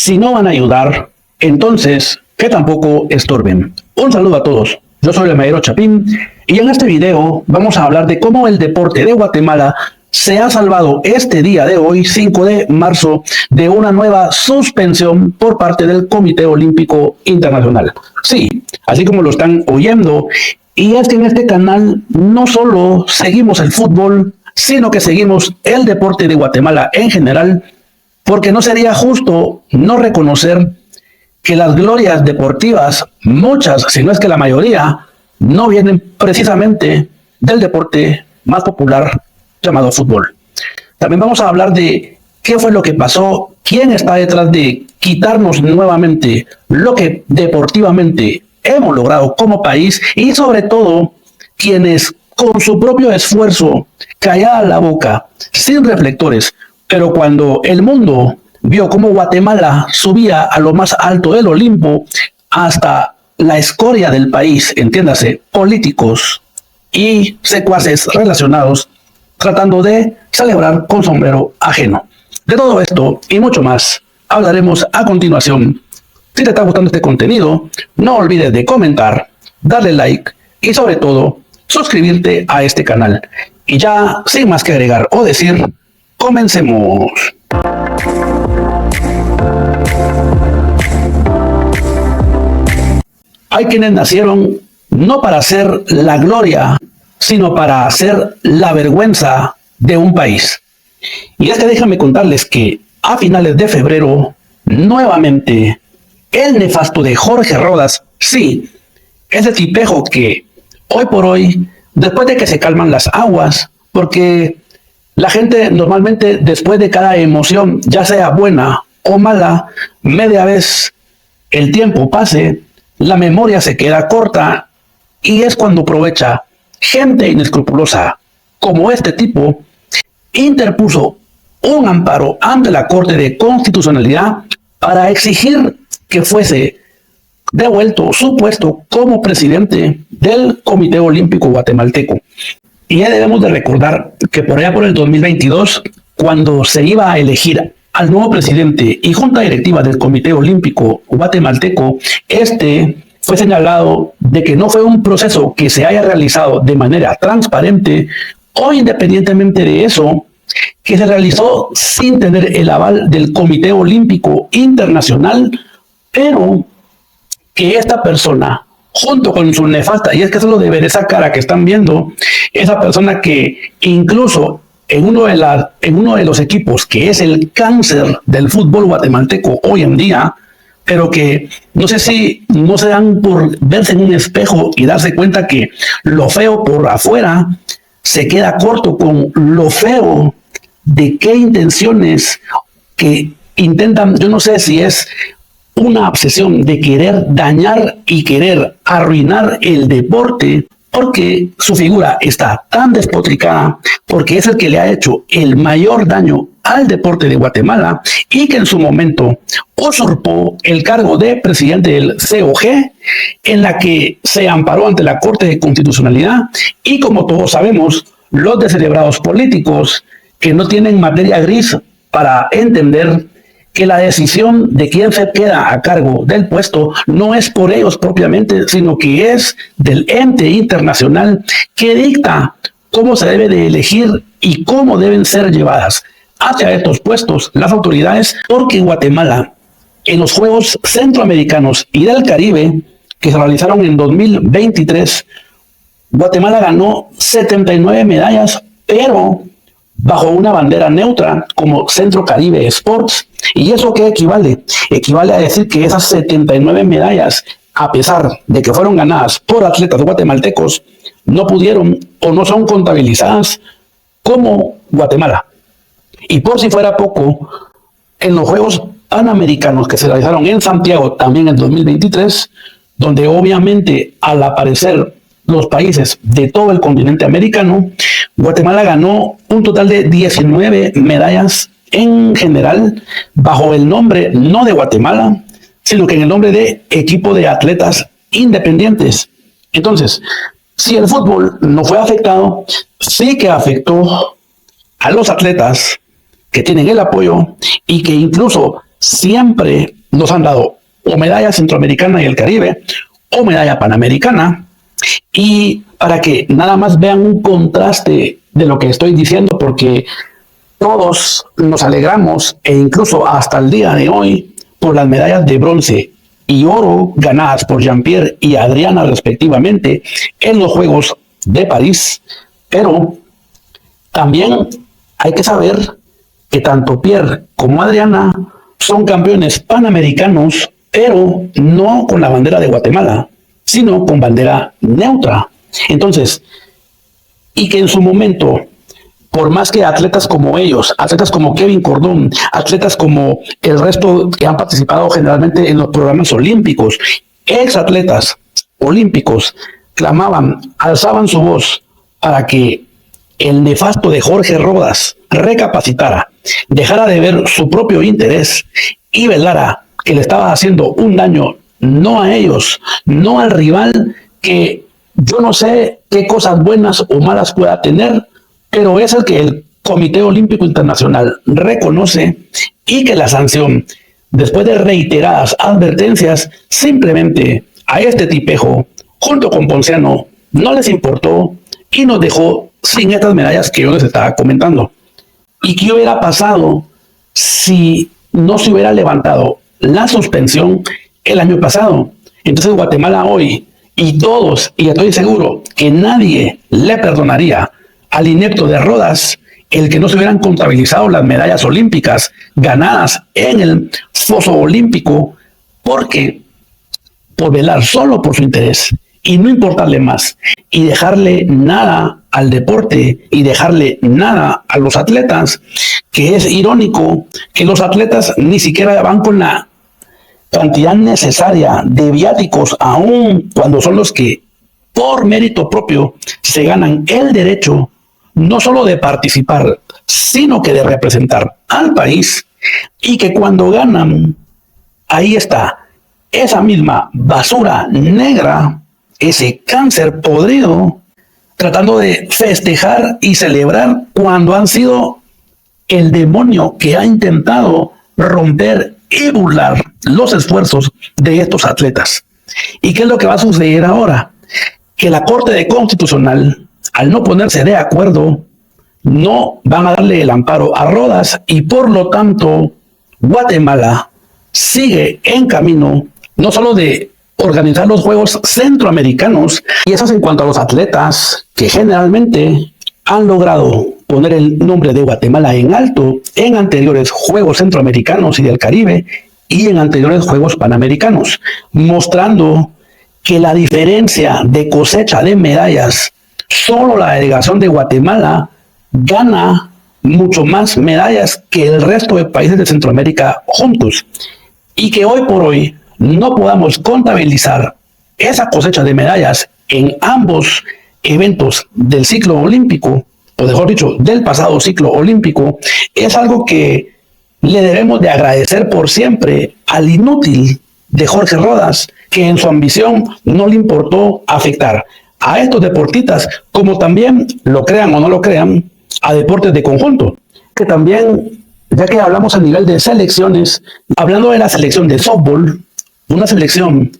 Si no van a ayudar, entonces que tampoco estorben. Un saludo a todos. Yo soy el maestro Chapín y en este video vamos a hablar de cómo el deporte de Guatemala se ha salvado este día de hoy, 5 de marzo, de una nueva suspensión por parte del Comité Olímpico Internacional. Sí, así como lo están oyendo, y es que en este canal no solo seguimos el fútbol, sino que seguimos el deporte de Guatemala en general, porque no sería justo no reconocer que las glorias deportivas, muchas, si no es que la mayoría, no vienen precisamente del deporte más popular llamado fútbol. También vamos a hablar de qué fue lo que pasó, quién está detrás de quitarnos nuevamente lo que deportivamente hemos logrado como país y sobre todo quienes con su propio esfuerzo, callada la boca, sin reflectores, pero cuando el mundo vio cómo Guatemala subía a lo más alto del Olimpo hasta la escoria del país, entiéndase, políticos y secuaces relacionados, tratando de celebrar con sombrero ajeno. De todo esto y mucho más hablaremos a continuación. Si te está gustando este contenido, no olvides de comentar, darle like y sobre todo suscribirte a este canal. Y ya, sin más que agregar o decir, comencemos. Hay quienes nacieron no para ser la gloria, sino para ser la vergüenza de un país. Y es que déjame contarles que a finales de febrero, nuevamente, el nefasto de Jorge Rodas, sí, ese tipejo que hoy por hoy, después de que se calman las aguas, porque la gente normalmente después de cada emoción, ya sea buena o mala, media vez el tiempo pase, la memoria se queda corta y es cuando aprovecha gente inescrupulosa como este tipo, interpuso un amparo ante la Corte de Constitucionalidad para exigir que fuese devuelto su puesto como presidente del Comité Olímpico Guatemalteco. Y ya debemos de recordar que por allá por el 2022, cuando se iba a elegir al nuevo presidente y junta directiva del Comité Olímpico Guatemalteco, fue señalado de que no fue un proceso que se haya realizado de manera transparente o independientemente de eso, que se realizó sin tener el aval del Comité Olímpico Internacional, pero que esta persona, junto con su nefasta, y es que solo de ver esa cara que están viendo, esa persona que incluso en uno de los equipos que es el cáncer del fútbol guatemalteco hoy en día, pero que no sé si no se dan por verse en un espejo y darse cuenta que lo feo por afuera se queda corto con lo feo de qué intenciones que intentan, yo no sé si es una obsesión de querer dañar y querer arruinar el deporte, porque su figura está tan despotricada, porque es el que le ha hecho el mayor daño al deporte de Guatemala y que en su momento usurpó el cargo de presidente del COG, en la que se amparó ante la Corte de Constitucionalidad y, como todos sabemos, los descerebrados políticos que no tienen materia gris para entender que la decisión de quién se queda a cargo del puesto no es por ellos propiamente, sino que es del ente internacional que dicta cómo se debe de elegir y cómo deben ser llevadas hacia estos puestos las autoridades, porque en Guatemala, en los Juegos Centroamericanos y del Caribe, que se realizaron en 2023, Guatemala ganó 79 medallas, pero bajo una bandera neutra como Centro Caribe Sports. ¿Y eso qué equivale? Equivale a decir que esas 79 medallas, a pesar de que fueron ganadas por atletas guatemaltecos, no pudieron o no son contabilizadas como Guatemala. Y por si fuera poco, en los Juegos Panamericanos que se realizaron en Santiago también en 2023, donde obviamente al aparecer los países de todo el continente americano, Guatemala ganó un total de 19 medallas en general, bajo el nombre no de Guatemala, sino que en el nombre de equipo de atletas independientes. Entonces, si el fútbol no fue afectado, sí que afectó a los atletas que tienen el apoyo y que incluso siempre nos han dado o medalla centroamericana y el Caribe o medalla panamericana. Y para que nada más vean un contraste de lo que estoy diciendo, porque todos nos alegramos e incluso hasta el día de hoy por las medallas de bronce y oro ganadas por Jean-Pierre y Adriana respectivamente en los Juegos de París, pero también hay que saber que tanto Pierre como Adriana son campeones panamericanos, pero no con la bandera de Guatemala, sino con bandera neutra. Entonces, y que en su momento, por más que atletas como ellos, atletas como Kevin Cordón, atletas como el resto que han participado generalmente en los programas olímpicos, exatletas olímpicos, clamaban, alzaban su voz para que el nefasto de Jorge Rodas recapacitara, dejara de ver su propio interés y velara que le estaba haciendo un daño no a ellos, no al rival, que yo no sé qué cosas buenas o malas pueda tener, pero es el que el Comité Olímpico Internacional reconoce, y que la sanción, después de reiteradas advertencias, simplemente a este tipejo, junto con Ponciano, no les importó y nos dejó sin estas medallas que yo les estaba comentando. ¿Y qué hubiera pasado si no se hubiera levantado la suspensión el año pasado? Entonces Guatemala hoy, y todos, y estoy seguro que nadie le perdonaría al inepto de Rodas el que no se hubieran contabilizado las medallas olímpicas ganadas en el foso olímpico, porque por velar solo por su interés y no importarle más y dejarle nada al deporte y dejarle nada a los atletas, que es irónico que los atletas ni siquiera van con la cantidad necesaria de viáticos, aún cuando son los que por mérito propio se ganan el derecho no solo de participar, sino que de representar al país, y que cuando ganan, ahí está esa misma basura negra, ese cáncer podrido, tratando de festejar y celebrar cuando han sido el demonio que ha intentado romper y burlar los esfuerzos de estos atletas. ¿Y qué es lo que va a suceder ahora? Que la Corte Constitucional, al no ponerse de acuerdo, no van a darle el amparo a Rodas, y por lo tanto Guatemala sigue en camino no solo de organizar los Juegos Centroamericanos, y eso es en cuanto a los atletas que generalmente han logrado poner el nombre de Guatemala en alto en anteriores Juegos Centroamericanos y del Caribe y en anteriores Juegos Panamericanos, mostrando que la diferencia de cosecha de medallas, solo la delegación de Guatemala gana mucho más medallas que el resto de países de Centroamérica juntos, y que hoy por hoy no podamos contabilizar esa cosecha de medallas en ambos eventos del ciclo olímpico, o mejor dicho, del pasado ciclo olímpico, es algo que le debemos de agradecer por siempre al inútil de Jorge Rodas, que en su ambición no le importó afectar a estos deportistas, como también, lo crean o no lo crean, a deportes de conjunto, que también, ya que hablamos a nivel de selecciones, hablando de la selección de softball, una selección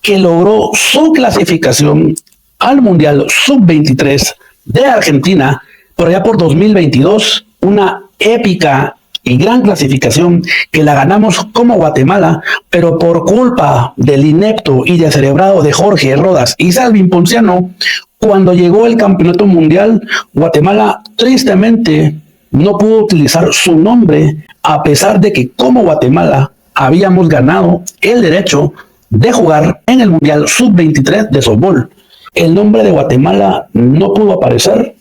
que logró su clasificación al Mundial Sub-23 de Argentina por allá por 2022, una épica y gran clasificación que la ganamos como Guatemala, pero por culpa del inepto y descerebrado de Jorge Rodas y Salvin Ponciano, cuando llegó el campeonato mundial, Guatemala tristemente no pudo utilizar su nombre, a pesar de que como Guatemala habíamos ganado el derecho de jugar en el Mundial Sub-23 de softball. El nombre de Guatemala no pudo aparecer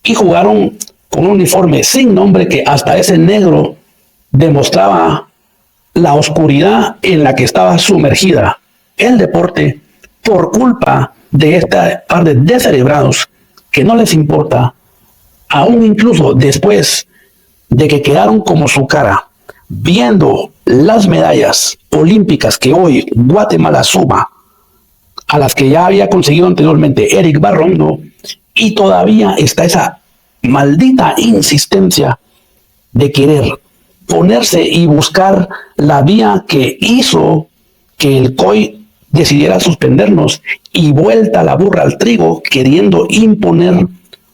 y jugaron con un uniforme sin nombre que hasta ese negro demostraba la oscuridad en la que estaba sumergida el deporte por culpa de esta par de descerebrados que no les importa, aún incluso después de que quedaron como su cara, viendo las medallas olímpicas que hoy Guatemala suma a las que ya había conseguido anteriormente Eric Barrondo, y todavía está esa maldita insistencia de querer ponerse y buscar la vía que hizo que el COI decidiera suspendernos y vuelta la burra al trigo, queriendo imponer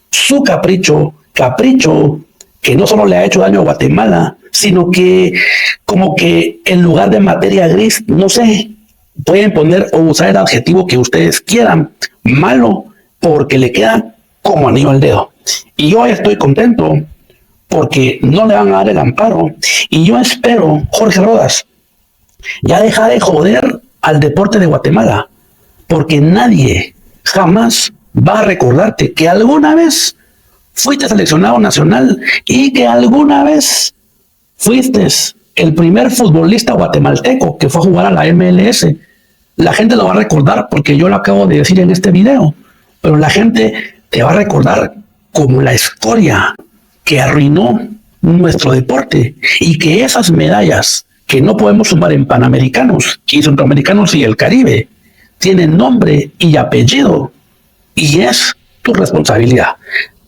su capricho que no solo le ha hecho daño a Guatemala, sino que como que en lugar de materia gris, no sé, pueden poner o usar el adjetivo que ustedes quieran, malo, porque le queda como anillo al dedo. Y yo estoy contento porque no le van a dar el amparo. Y yo espero, Jorge Rodas, ya deja de joder al deporte de Guatemala, porque nadie jamás va a recordarte que alguna vez fuiste seleccionado nacional y que alguna vez fuiste el primer futbolista guatemalteco que fue a jugar a la MLS. La gente lo va a recordar porque yo lo acabo de decir en este video, pero la gente te va a recordar como la escoria que arruinó nuestro deporte, y que esas medallas que no podemos sumar en Panamericanos y Centroamericanos y el Caribe tienen nombre y apellido, y es tu responsabilidad.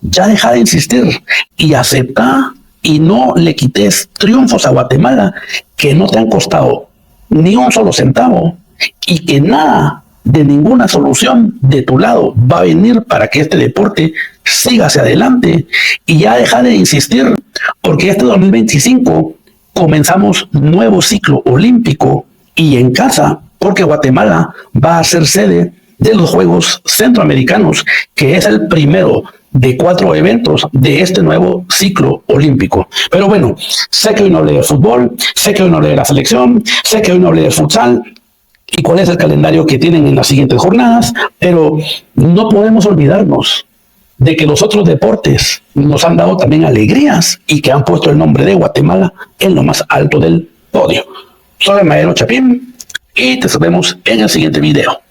Ya deja de insistir y acepta, y no le quites triunfos a Guatemala que no te han costado ni un solo centavo, y que nada de ninguna solución de tu lado va a venir para que este deporte siga hacia adelante. Y ya deja de insistir, porque este 2025 comenzamos nuevo ciclo olímpico y en casa, porque Guatemala va a ser sede de los Juegos Centroamericanos, que es el primero de 4 eventos de este nuevo ciclo olímpico. Pero bueno, sé que hoy no hablé de fútbol, sé que hoy no hablé de la selección, sé que hoy no hablé de futsal y cuál es el calendario que tienen en las siguientes jornadas, pero no podemos olvidarnos de que los otros deportes nos han dado también alegrías y que han puesto el nombre de Guatemala en lo más alto del podio. Soy Maero Chapín y te vemos en el siguiente video.